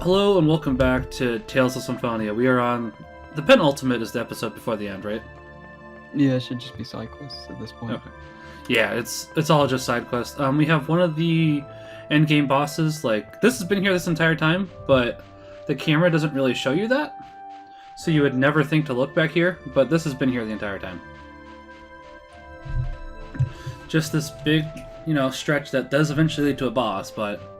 Hello and welcome back to Tales of Symphonia. We are on the penultimate is the episode before the end, right? Yeah, it should just be side quests at this point. Okay. Yeah, it's all just side quests. We have one of the end game bosses. Like, this has been here this entire time, but the camera doesn't really show you that. So you would never think to look back here, but this has been here the entire time. Just this big, stretch that does eventually lead to a boss, but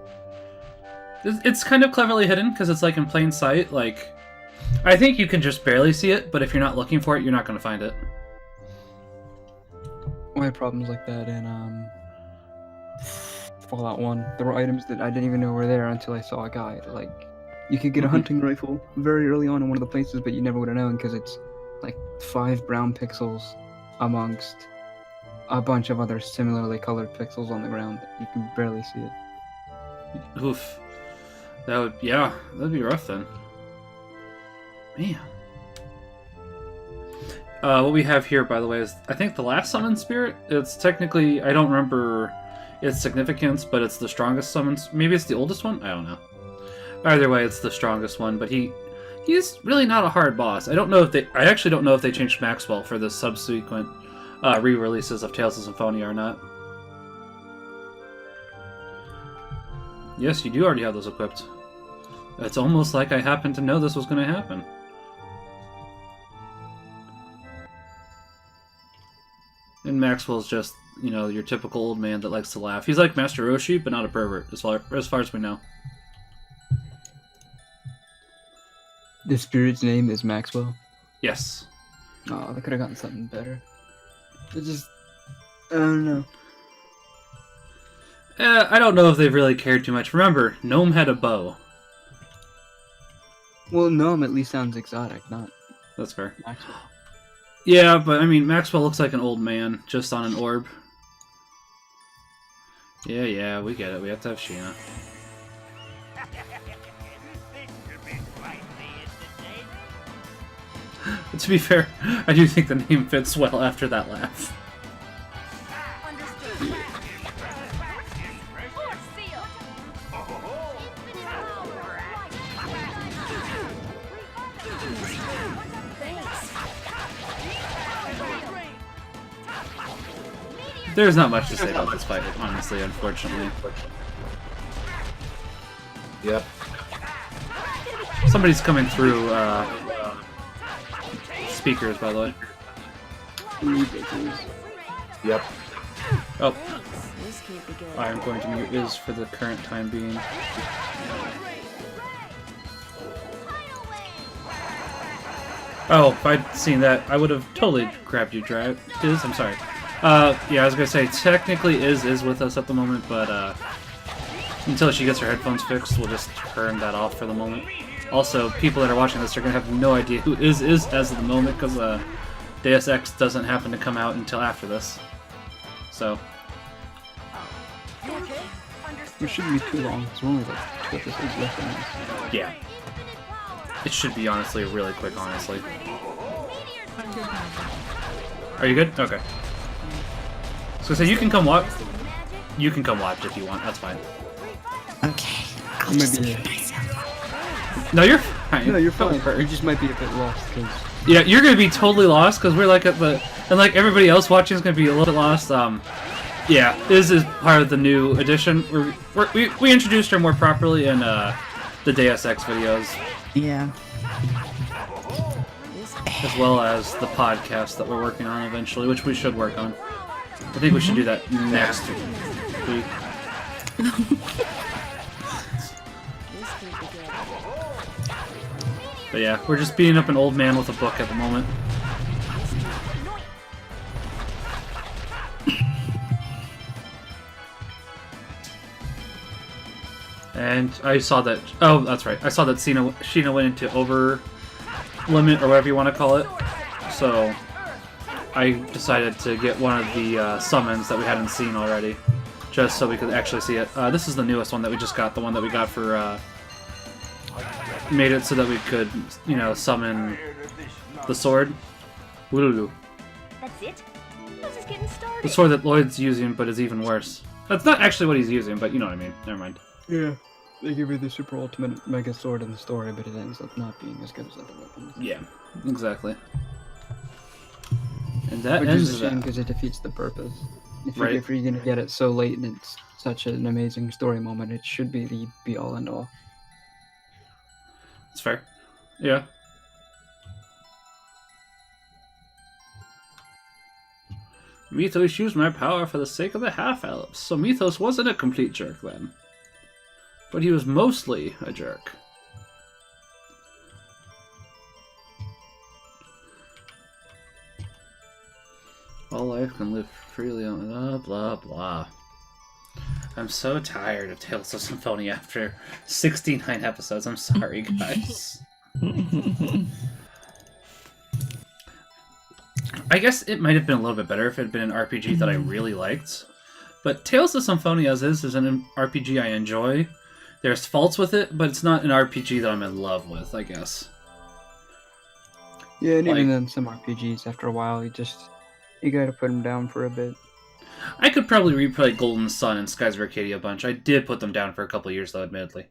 it's kind of cleverly hidden because it's like in plain sight. Like, I think you can just barely see it, but if you're not looking for it, you're not going to find it. I had problems like that in Fallout 1. There were items that I didn't even know were there until I saw a guide. Like, you could get a hunting rifle very early on in one of the places, but you never would have known because it's like 5 brown pixels amongst a bunch of other similarly colored pixels on the ground. You can barely see it. Oof. That'd be rough then. Man. What we have here, by the way, is I think the last summon spirit. It's technically, I don't remember its significance, but it's the strongest summons. Maybe it's the oldest one? I don't know. Either way, it's the strongest one, but he's really not a hard boss. I actually don't know if they changed Maxwell for the subsequent re-releases of Tales of Symphonia or not. Yes, you do already have those equipped. It's almost like I happened to know this was going to happen. And Maxwell's just, your typical old man that likes to laugh. He's like Master Roshi, but not a pervert, as far as we know. The spirit's name is Maxwell? Yes. Oh, they could have gotten something better. I don't know. I don't know if they've really cared too much. Remember, Gnome had a bow. Well, Gnome at least sounds exotic, not That's fair. Maxwell. Yeah, but I mean, Maxwell looks like an old man, just on an orb. Yeah, we get it. We have to have Sheena. To be fair, I do think the name fits well after that laugh. There's not much to say about this fight, honestly, unfortunately. Yep. Somebody's coming through speakers, by the way. Yep. Oh. I am going to mute Iz for the current time being. Oh, if I'd seen that, I would have totally grabbed you, Iz, I'm sorry. Yeah, I was gonna say, technically Iz is with us at the moment, but until she gets her headphones fixed, we'll just turn that off for the moment. Also, people that are watching this are gonna have no idea who Iz is as of the moment, because Deus Ex doesn't happen to come out until after this. So. It shouldn't be too long. It's only like 12 episodes left on this. Yeah. It should be, honestly, really quick, honestly. Are you good? Okay. So you can come watch. You can come watch if you want. That's fine. Okay. I'll just mute myself. No, you're fine. No, you're fine. You just might be a bit lost. Cause... Yeah, you're gonna be totally lost because we're like at the and like everybody else watching is gonna be a little bit lost. Yeah, this is part of the new edition. We introduced her more properly in the Deus Ex videos. Yeah. As well as the podcast that we're working on eventually, which we should work on. I think we should do that next week. But yeah, we're just beating up an old man with a book at the moment. And I saw that... Oh, that's right. I saw that Sheena went into over limit, or whatever you want to call it. So I decided to get one of the summons that we hadn't seen already, just so we could actually see it. This is the newest one that we just got, the one that we got for... made it so that we could, summon the sword. Woo-loo. That's it? I was just getting started. The sword that Lloyd's using, but is even worse. That's not actually what he's using, but you know what I mean. Never mind. Yeah. They give you the super ultimate mega sword in the story, but it ends up not being as good as other weapons. Yeah, exactly. And that Which ends is a shame that. because it defeats the purpose. Right. If you're gonna get it so late and it's such an amazing story moment, it should be the be all and all. It's fair. Yeah. Mythos used my power for the sake of the half-elves, so Mythos wasn't a complete jerk then. But he was mostly a jerk. All life can live freely on blah blah blah. I'm so tired of Tales of Symphonia after 69 episodes. I'm sorry, guys. I guess it might have been a little bit better if it had been an RPG that I really liked. But Tales of Symphonia as is an RPG I enjoy. There's faults with it, but it's not an RPG that I'm in love with, I guess. Yeah, and Like- even then, some RPGs, after a while, you gotta put them down for a bit. I could probably replay Golden Sun and Skies of Arcadia a bunch. I did put them down for a couple of years, though, admittedly.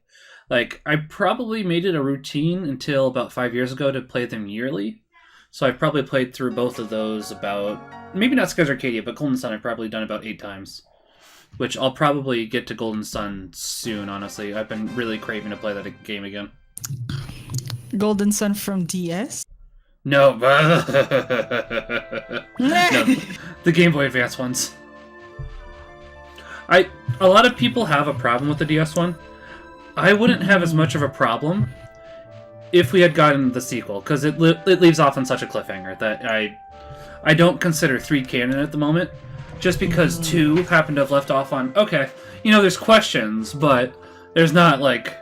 Like, I probably made it a routine until about 5 years ago to play them yearly. So I've probably played through both of those about... Maybe not Skies of Arcadia, but Golden Sun I've probably done about 8 times. Which I'll probably get to Golden Sun soon, honestly. I've been really craving to play that game again. Golden Sun from DS? No. No, the Game Boy Advance ones. A lot of people have a problem with the DS one. I wouldn't have as much of a problem if we had gotten the sequel, because it leaves off on such a cliffhanger that I don't consider 3 canon at the moment, just because 2 happened to have left off on, okay, there's questions, but there's not, like,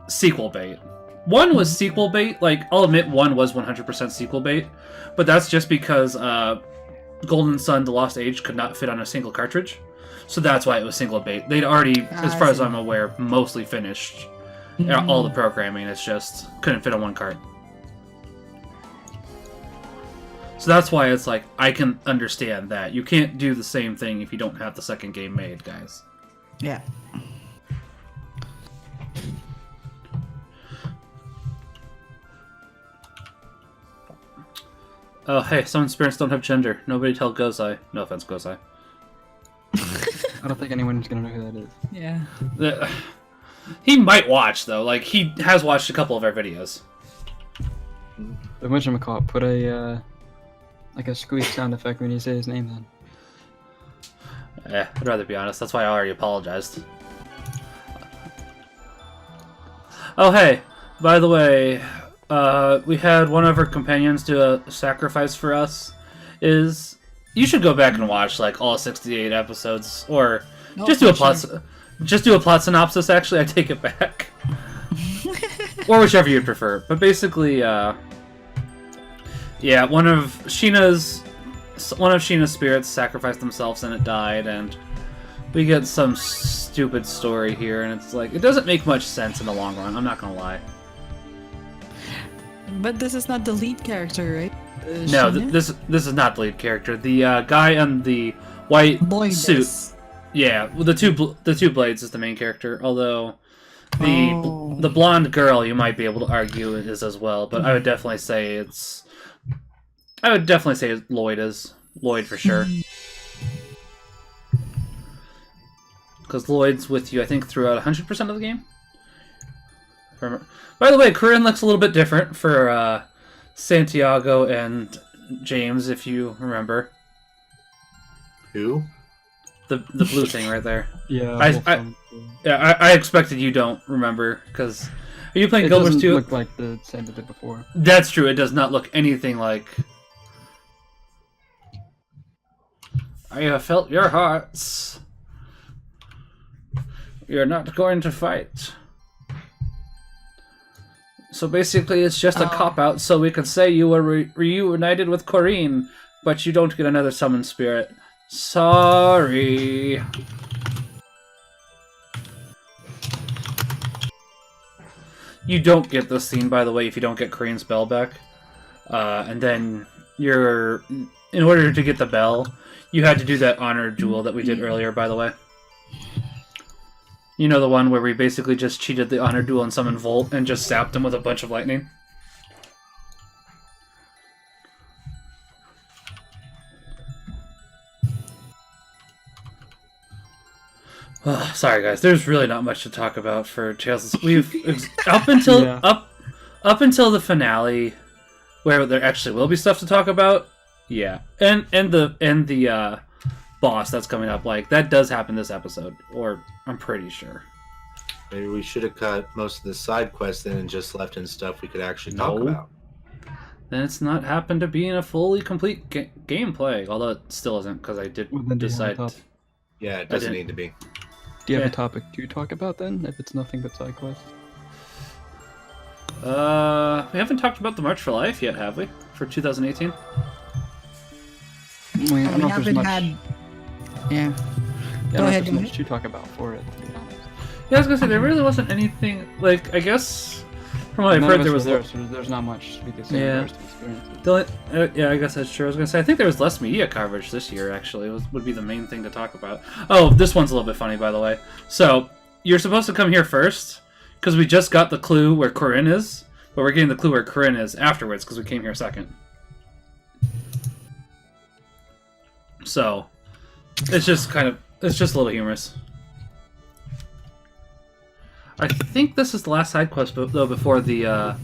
sequel bait. 1 was sequel bait, like, I'll admit 1 was 100% sequel bait, but that's just because Golden Sun The Lost Age could not fit on a single cartridge. So that's why it was single bait. They'd already, as far as I'm aware, mostly finished all the programming. It's just couldn't fit on one cart. So that's why it's like, I can understand that. You can't do the same thing if you don't have the second game made, guys. Yeah. Oh, hey, some spirits don't have gender. Nobody tell Gozai. No offense, Gozai. I don't think anyone's gonna know who that is. Yeah. He might watch, though. Like, he has watched a couple of our videos. But whatchamacallit, put a squeak sound effect when you say his name then. Yeah, I'd rather be honest. That's why I already apologized. Oh, hey. By the way, we had one of our companions do a sacrifice for us. You should go back and watch, like, all 68 episodes. Or just do a plot... Just do a plot synopsis, actually. I take it back. Or whichever you'd prefer. But basically, yeah, one of Sheena's spirits sacrificed themselves and it died, and we get some stupid story here, and it's like, it doesn't make much sense in the long run, I'm not gonna lie. But this is not the lead character, right? No, Sheena? this is not the lead character. The guy in the white Boy suit. does. Yeah, well, the two blades is the main character. Although the blonde girl, you might be able to argue is as well. But I would definitely say Lloyd is Lloyd for sure. Because Lloyd's with you, I think, throughout 100% of the game. By the way, Corinne looks a little bit different for Santiago and James, if you remember. Who? The blue thing right there. Yeah. I expected you don't remember, because... Are you playing It Guild Wars doesn't 2? look like the same that did before. That's true, it does not look anything like... I have felt your hearts. You're not going to fight. So basically it's just a cop-out so we can say you were reunited with Corinne, but you don't get another summon spirit. Sorry. You don't get this scene, by the way, if you don't get Corinne's bell back. And then in order to get the bell, you had to do that honor duel that we did earlier, by the way. You know the one where we basically just cheated the honor duel and summoned Volt and just zapped him with a bunch of lightning? Sorry guys, there's really not much to talk about for Tales of... up until Yeah. up until the finale, where there actually will be stuff to talk about. Yeah, and the boss that's coming up, like that does happen this episode, or I'm pretty sure. Maybe we should have cut most of the side quests in and just left in stuff we could actually talk No. about. Then it's not happened to being a fully complete gameplay, although it still isn't because I did Well, then do you have a decide. topic? Yeah, it doesn't didn't- need to be. Do you have Yeah. a topic to talk about then? If it's nothing but side quests. We haven't talked about the March for Life yet, have we? For 2018? I don't We know if there's haven't much. had. Yeah. Yeah, I Go don't know if ahead, there's go much to talk about for it, to be honest. Yeah, I was gonna say there really wasn't anything. Like I guess from what I've None heard, of there us was were there, so there's not much we could say Yeah. in regards to experiences. the yeah, I guess that's true. I was gonna say I think there was less media coverage this year. Actually, would be the main thing to talk about. Oh, this one's a little bit funny, by the way. So you're supposed to come here first because we just got the clue where Corinne is, but we're getting the clue where Corinne is afterwards because we came here second. So it's just a little humorous. I think this is the last side quest though before the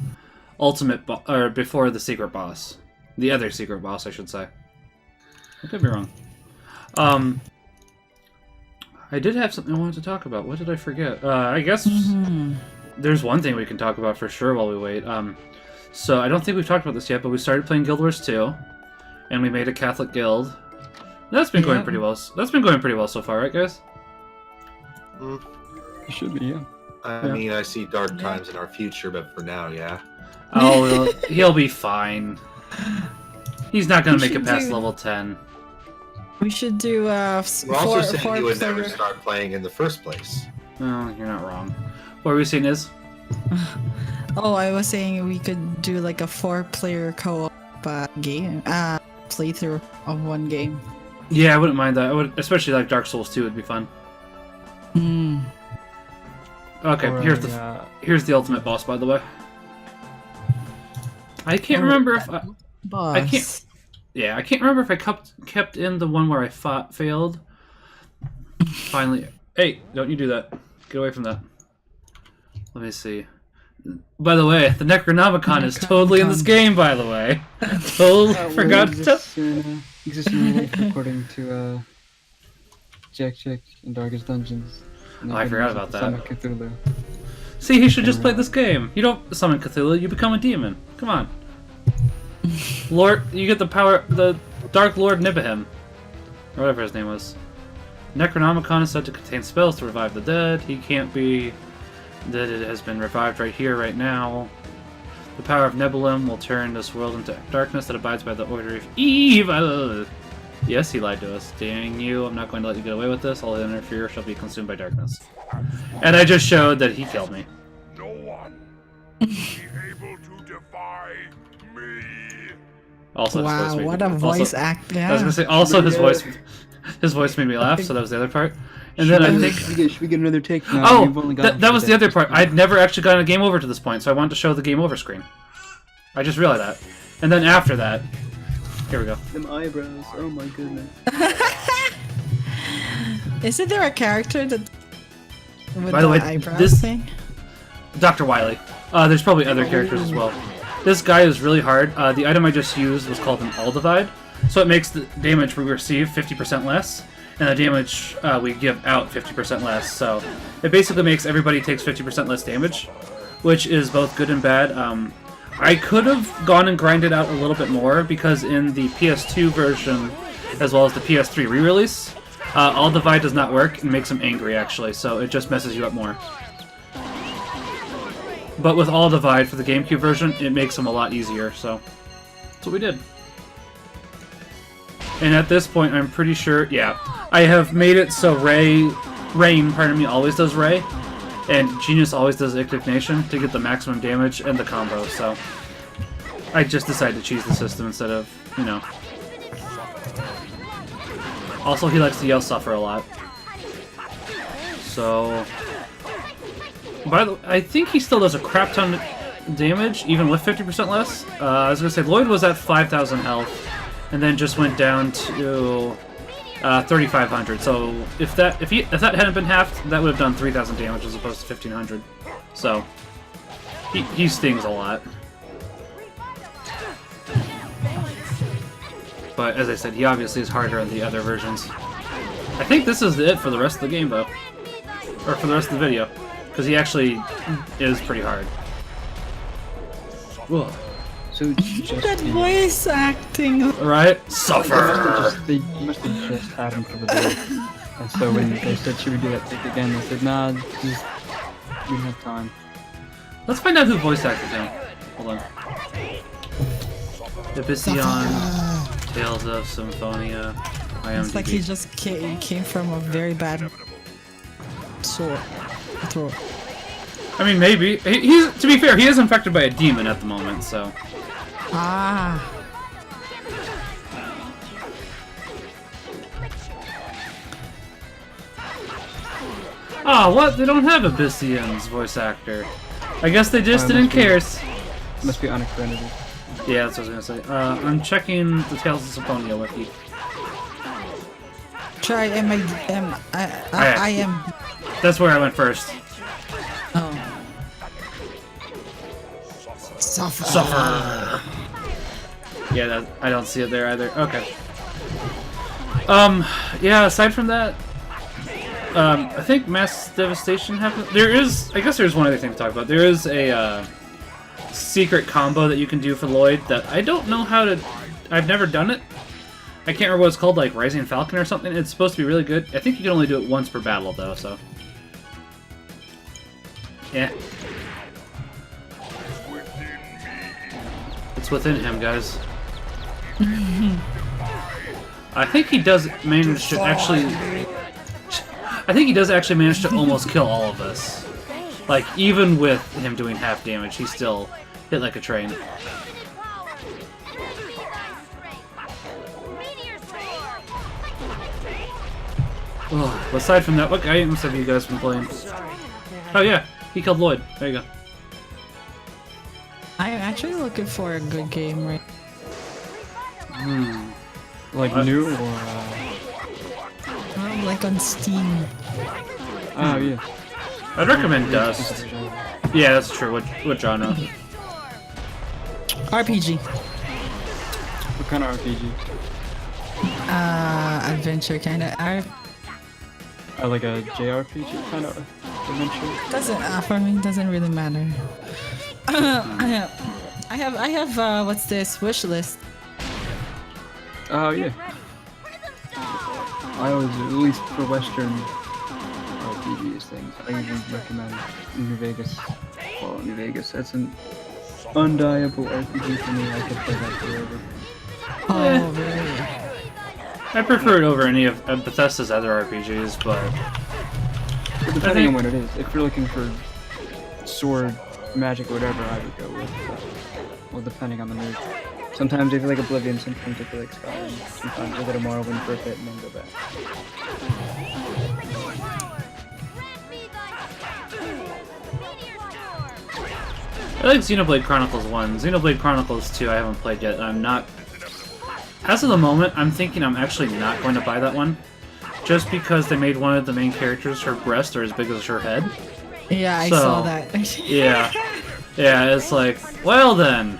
or before the secret boss. The other secret boss, I should say. I could be wrong. I did have something I wanted to talk about. What did I forget? I guess there's one thing we can talk about for sure while we wait. So I don't think we've talked about this yet, but we started playing Guild Wars 2, and we made a Catholic guild. That's been going pretty well. That's been going pretty well so far, right, guys? Mm, It should be, yeah. I mean, I see dark times in our future, but for now, yeah. Oh, he'll be fine. He's not gonna We make it should past do- level 10. We should do We're also four saying he would never player- start playing in the first place. No, you're not wrong. What were we saying is? Oh, I was saying we could do like a 4-player co-op game, playthrough of one game. Yeah, I wouldn't mind that. I would, especially like Dark Souls 2 would be fun. Hmm. Okay, Or here's the ultimate boss, by the way. I can't Or- remember if Boss. I can't- I can't remember if I kept in the one where I failed. Finally, hey, don't you do that? Get away from that. Let me see. By the way, the Necronomicon is totally in this game. By the way, totally forgot to. Exists in real life according to Jack in Darkest Dungeons. And Oh, I they've forgot been about using that. Summon Cthulhu. See, he should just play this game. You don't summon Cthulhu, you become a demon. Come on. Lord, you get the power, the Dark Lord Nibelheim. Or whatever his name was. Necronomicon is said to contain spells to revive the dead. He can't be... That it has been revived right here, right now. The power of Nibelheim will turn this world into darkness that abides by the order of evil. Yes, he lied to us. Dang you, I'm not going to let you get away with this. All that interfere shall be consumed by darkness. And I just showed that he killed me. No one will be able to defy me. Also, his voice Wow, made what me- a voice also, act! I was Yeah. gonna say, also his voice made me laugh, so that was the other part. And then I think... Should we get another take? No, Oh, you've only got that was the other part. I'd never actually gotten a game over to this point, so I wanted to show the game over screen. I just realized that. And then after that... Here we go. Them eyebrows, oh my goodness. Isn't there a character that with By the way, eyebrows this- thing? Dr. Wily. There's probably other characters as well. This guy is really hard. The item I just used was called an All Divide, so it makes the damage we receive 50% less, and the damage we give out 50% less. So it basically makes everybody takes 50% less damage, which is both good and bad. I could have gone and grinded out a little bit more because in the PS2 version, as well as the PS3 re-release, All Divide does not work and makes him angry actually, so it just messes you up more. But with All Divide for the GameCube version, it makes them a lot easier, so that's what we did. And at this point, I'm pretty sure, yeah, I have made it so Rain, pardon me, always does Ray, and Genius always does Indignation to get the maximum damage and the combo, so I just decided to cheese the system instead of, you know. Also, he likes to yell suffer a lot. So, By the way, I think he still does a crap ton of damage, even with 50% less. I was gonna say Lloyd was at 5,000 health, and then just went down to 3,500. So if that hadn't been halved, that would have done 3,000 damage as opposed to 1,500. So he stings a lot. But as I said, he obviously is harder in the other versions. I think this is it for the rest of the game, though, or for the rest of the video, because he actually is pretty hard. Whoa. So it's just That voice acting. Right? Suffer! they must have just had him for the video. And so when they said, should we do that thing again, they said, nah, just, we don't have time. Let's find out who voice acted him. Hold on. Ibicion, Tales of Symphonia, It's like he IMDb. just came from a very bad throat. I mean, maybe. He's, to be fair, he is infected by a demon at the moment, so... Ah. Ah, what? They don't have Ibicion's voice actor. I guess they just didn't care. Must be unaccredited. Yeah, that's what I was gonna say. I'm checking the Tales of Symphonia wiki. Try I am. That's where I went first. Oh. Suffer. Suffer. Yeah, I don't see it there either. Okay. Yeah. Aside from that, I think mass devastation happened. I guess there's one other thing to talk about. There is a secret combo that you can do for Lloyd that I don't know how to. I've never done it. I can't remember what it's called, like Rising Falcon or something. It's supposed to be really good. I think you can only do it once per battle, though. So. Yeah. It's within him, guys. I think he does manage to actually... I think he does actually manage to almost kill all of us. Like, even with him doing half damage, he still hit like a train. Oh, aside from that, what games have you guys been playing? Oh yeah, he killed Lloyd. There you go. I'm actually looking for a good game right Like new or now, like on Steam. Oh yeah. I'd recommend Dust. Yeah, that's true. What genre? RPG. What kind of RPG? Adventure kind of. Like a JRPG kind of adventure? Doesn't for me doesn't really matter. I have what's this wish list? Oh yeah. I always, at least for Western RPGs things, I usually recommend New Vegas. Well, New Vegas, that's an undieable RPG for me. I could play that forever. Oh really? I prefer it over any of Bethesda's other RPGs, but Depending on what it is. If you're looking for sword, magic, whatever, I would go with. Well, depending on the mood. Sometimes I feel like Oblivion, sometimes I feel like Skyrim, sometimes I go to Morrowind for a bit and then go back. I like Xenoblade Chronicles 1. Xenoblade Chronicles 2 I haven't played yet, and I'm not... As of the moment, I'm thinking I'm actually not going to buy that one. Just because they made one of the main characters, her breasts are as big as her head. Yeah, I So, saw that. Yeah. Yeah, it's like, well then,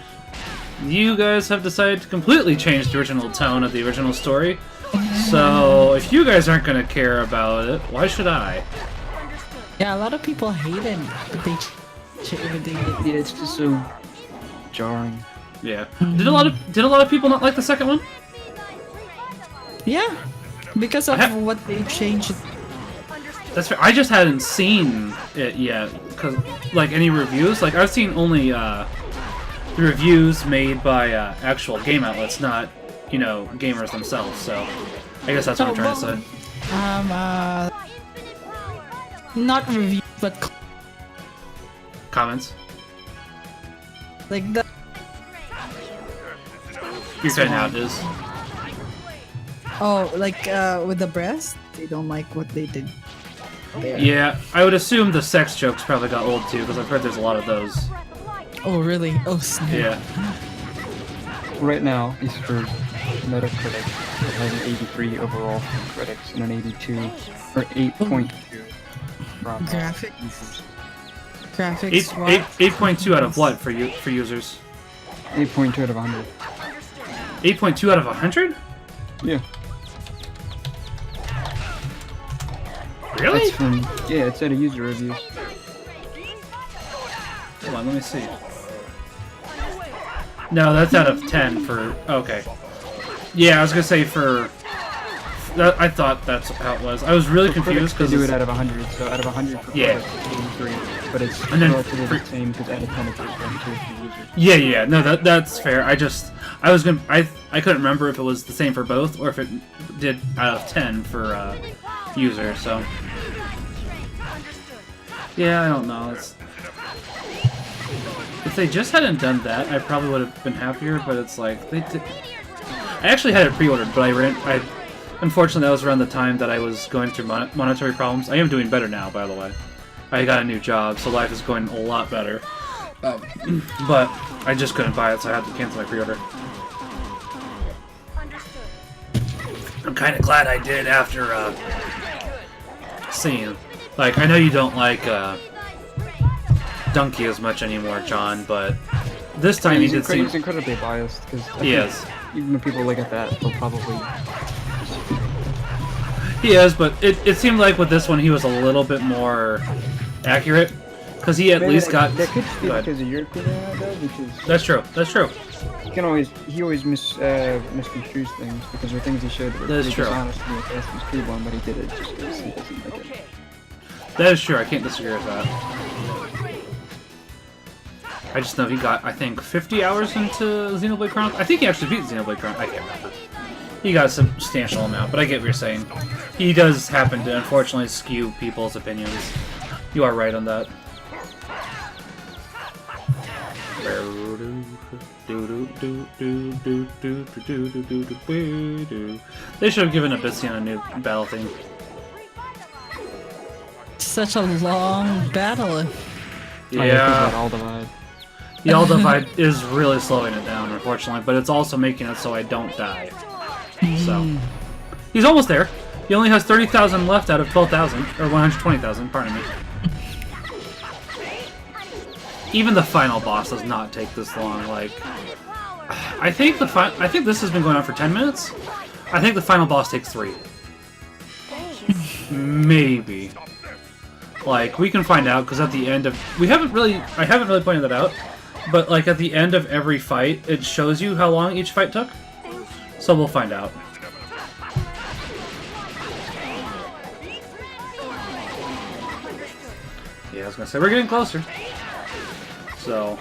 you guys have decided to completely change the original tone of the original story. So, if you guys aren't going to care about it, why should I? Yeah, a lot of people hate it, but they Yeah, it's just so jarring. Yeah. Did a lot of people not like the second one? Yeah, because of what they changed. That's fair. I just hadn't seen it yet, cause like any reviews. Like I've seen only the reviews made by actual game outlets, not gamers themselves. So I guess that's what I'm trying to say. Not reviews, but Comments. like the. You're cutting out, is. Oh, like with the breast, they don't like what they did. there. Yeah, I would assume the sex jokes probably got old too, because I've heard there's a lot of those. Oh, really? Oh, snap. Yeah. Right now, this is for Metacritic. It has an 83 overall from critics and an 82 or 8.2 from Graphics. users. Graphics. what? 8.2 out of what for users? 8.2 out of 100. 8.2 out of 100? Yeah. Really? It's from it's out of user reviews. Hold on, let me see. No, that's out of 10 for... Okay. Yeah, I was gonna say for... I thought that's how it was. I was really confused They because... do it out of 100, so out of 100 for Yeah. critics, 83. But it's And then relatively for- the same because out of 10 it's 8.2 for users. Yeah, no, that's fair. I couldn't remember if it was the same for both or if it did out of 10 for user. So yeah, I don't know. If they just hadn't done that, I probably would have been happier. But it's like they did. I actually had it pre-ordered, but unfortunately that was around the time that I was going through monetary problems. I am doing better now, by the way. I got a new job, so life is going a lot better. But I just couldn't buy it, so I had to cancel my pre-order. I'm kind of glad I did after seeing. Like, I know you don't like Donkey as much anymore, John, but this time he did seem. He's incredibly biased because He is. Even when people look at that, they'll probably. He is, but it seemed like with this one he was a little bit more accurate. Because he at least got... That could be because of your opinion on that, which is... That's true, that's true. He always misconstrues things because there are things he showed that were That is true. dishonest in the Assassin's Creed one, but he did it just because he doesn't like it. That is true, I can't disagree with that. I just know he got, I think, 50 hours into Xenoblade Chronicles. I think he actually beat Xenoblade Chronicles. I can't remember. He got a substantial amount, but I get what you're saying. He does happen to, unfortunately, skew people's opinions. You are right on that. They should have given Abyssian a new battle theme. Such a long battle. Yeah. All divide. The All Divide is really slowing it down, unfortunately, but it's also making it so I don't die. So, he's almost there. He only has 30,000 left out of 12,000, or 120,000, pardon me. Even the final boss does not take this long. Like, I think this has been going on for 10 minutes. I think the final boss takes 3. Maybe. Like, we can find out because at the end of I haven't really pointed that out, but like at the end of every fight, it shows you how long each fight took. So we'll find out. Yeah, I was gonna say we're getting closer. So,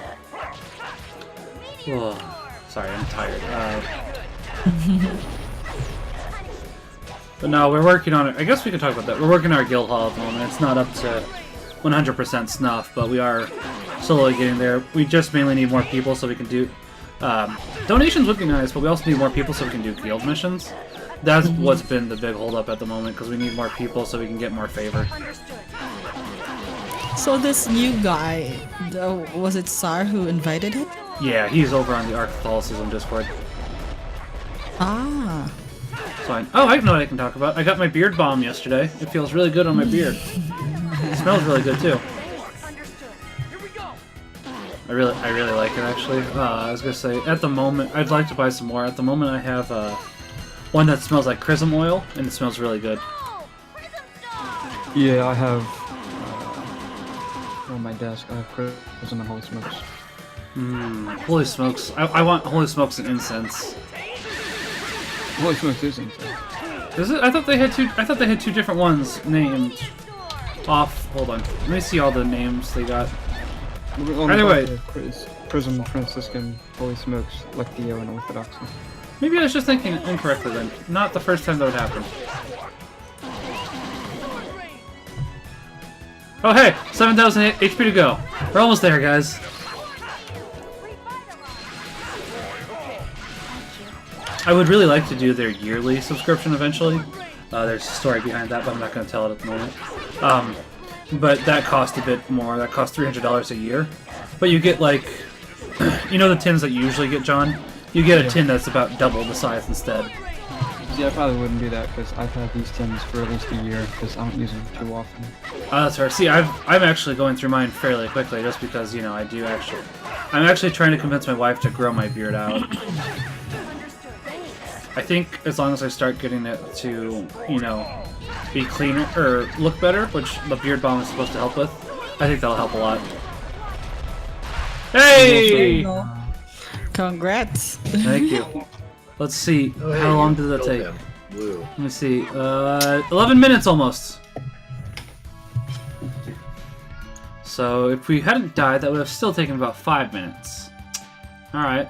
sorry, I'm tired. But no, we're working on it. I guess we can talk about that. We're working on our guild hall at the moment. It's not up to 100% snuff, but we are slowly getting there. We just mainly need more people so we can do... donations would be nice, but we also need more people so we can do guild missions. That's what's been the big holdup at the moment, because we need more people so we can get more favor. So this new guy, was it Sar who invited him? Yeah, he's over on the Arc Catholicism Discord. Ah. So I know what I can talk about. I got my beard balm yesterday. It feels really good on my beard. It smells really good too. I really like it actually. I was gonna say at the moment I'd like to buy some more. At the moment I have one that smells like chrism oil and it smells really good. Yeah, I have on my desk. I have Chrism and Holy Smokes. Holy smokes! I want Holy Smokes and incense. Holy Smokes is insane. Is it? I thought they had two. I thought they had two different ones named off. Hold on. Let me see all the names they got. Either way. Prism, Franciscan, Holy Smokes, Lectio, and Orthodoxy. Maybe I was just thinking incorrectly then. Not the first time that would happen. Oh hey! 7,000 HP to go. We're almost there, guys. I would really like to do their yearly subscription eventually. There's a story behind that, but I'm not going to tell it at the moment. But that cost a bit more. That cost $300 a year. But you get, like... You know the tins that you usually get, John? You get a tin that's about double the size instead. See, I probably wouldn't do that because I've had these tins for at least a year because I don't use them too often. That's fair. See, I'm actually going through mine fairly quickly just because, you know, I'm actually trying to convince my wife to grow my beard out. I think as long as I start getting it to, you know, be cleaner, or look better, which the beard balm is supposed to help with, I think that'll help a lot. Hey! Congrats. Thank you. Let's see, Oh, hey, how long you did that killed take? him. Woo. Let me see, 11 minutes almost. So if we hadn't died, that would have still taken about 5 minutes. Alright.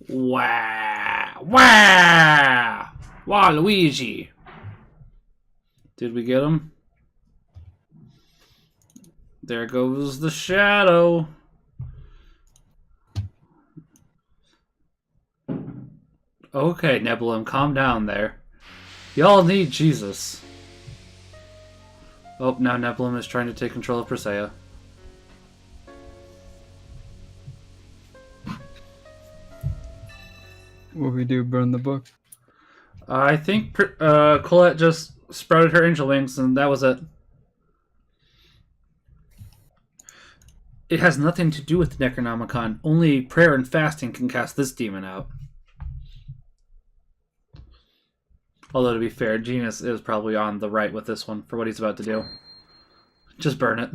Wow! Wow! Wow, Luigi! Did we get him? There goes the shadow. Okay, Nebulum, calm down there. Y'all need Jesus. Oh, now Nebulum is trying to take control of Presea. What we do? Burn the book? I think Colette just sprouted her angel wings, and that was it. It has nothing to do with the Necronomicon. Only prayer and fasting can cast this demon out. Although, to be fair, Genius is probably on the right with this one for what he's about to do. Just burn it.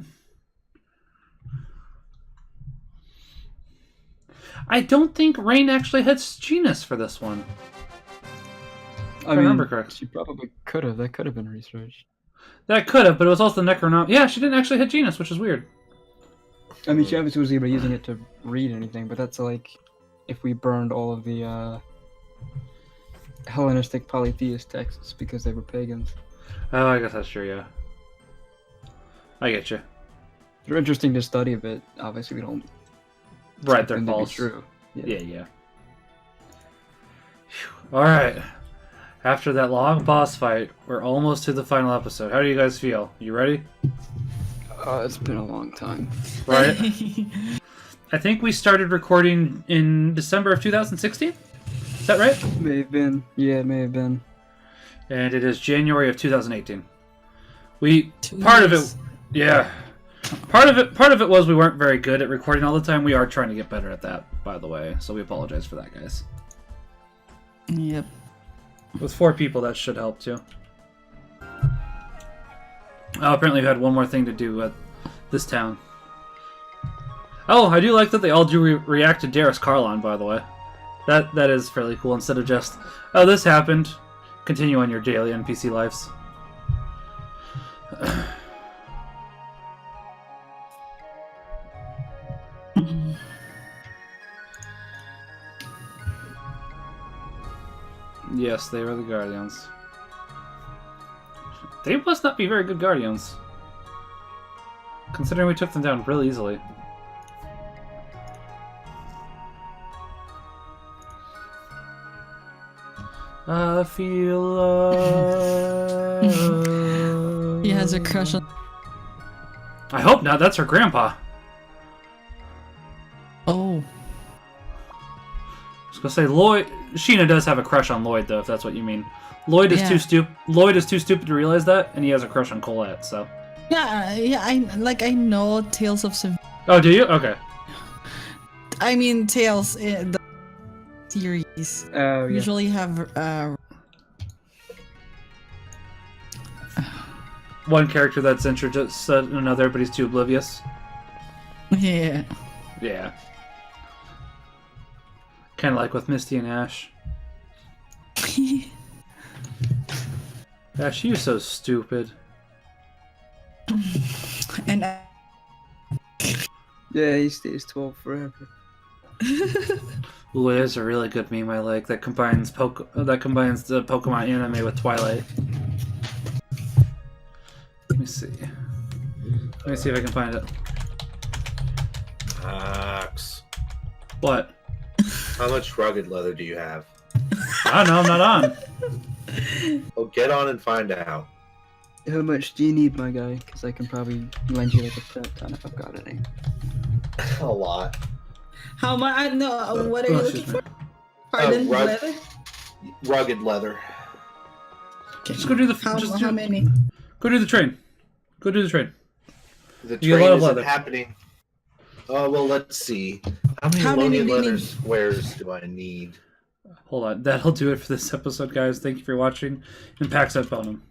I don't think Rain actually hits Genius for this one. I remember correctly. She probably could have. That could have been researched. That could have, but it was also the Necronomicon. Yeah, she didn't actually hit Genius, which is weird. I mean, she obviously was able using it to read anything, but that's like if we burned all of the Hellenistic polytheist texts because they were pagans. Oh, I guess that's true, yeah. I get you. They're interesting to study, but obviously we don't. Right, they're find them to be false. True. Yeah. Alright. After that long boss fight, we're almost to the final episode. How do you guys feel? You ready? It's been a long time. Right? I think we started recording in December of 2016? Is that right? May have been. Yeah, it may have been. And it is January of 2018. Yeah. Part of it was we weren't very good at recording all the time. We are trying to get better at that, by the way. So we apologize for that, guys. Yep. With 4 people, that should help too. Oh, apparently we had one more thing to do at this town. Oh, I do like that they all do react to Darius Carlon, by the way. That is fairly cool, instead of just, oh, this happened. Continue on your daily NPC lives. Yes, they were the Guardians. They must not be very good Guardians, considering we took them down really easily. I feel love. He has a crush on. I hope not. That's her grandpa. Oh. I was gonna say Lloyd. Sheena does have a crush on Lloyd, though, if that's what you mean. Lloyd is too stupid to realize that, and he has a crush on Colette. So. Yeah. I know Tales of Symphonia. Oh, do you? Okay. I mean, Tales the series Oh, yeah. usually have One character that's introduced in another, but he's too oblivious. yeah. Yeah. Kind of like with Misty and Ash. Ash, you're so stupid. And Yeah, he stays 12 forever. Ooh, there's a really good meme I like that combines the Pokemon anime with Twilight. Let me see if I can find it. Ox. What? How much rugged leather do you have? I don't know, I'm not on. Well, get on and find out. How much do you need, my guy? Because I can probably lend you like a ton if I've got any. A lot. How much? No, what are you looking for? Pardon, leather? Rugged leather. Okay. Just go do the. How many? Go do the train. Go do the train. The You get a lot train of isn't leather. happening. Oh, well, let's see. How many How many loaded do you leather need? squares do I need? Hold on. That'll do it for this episode, guys. Thank you for watching. And Pax at Bonum.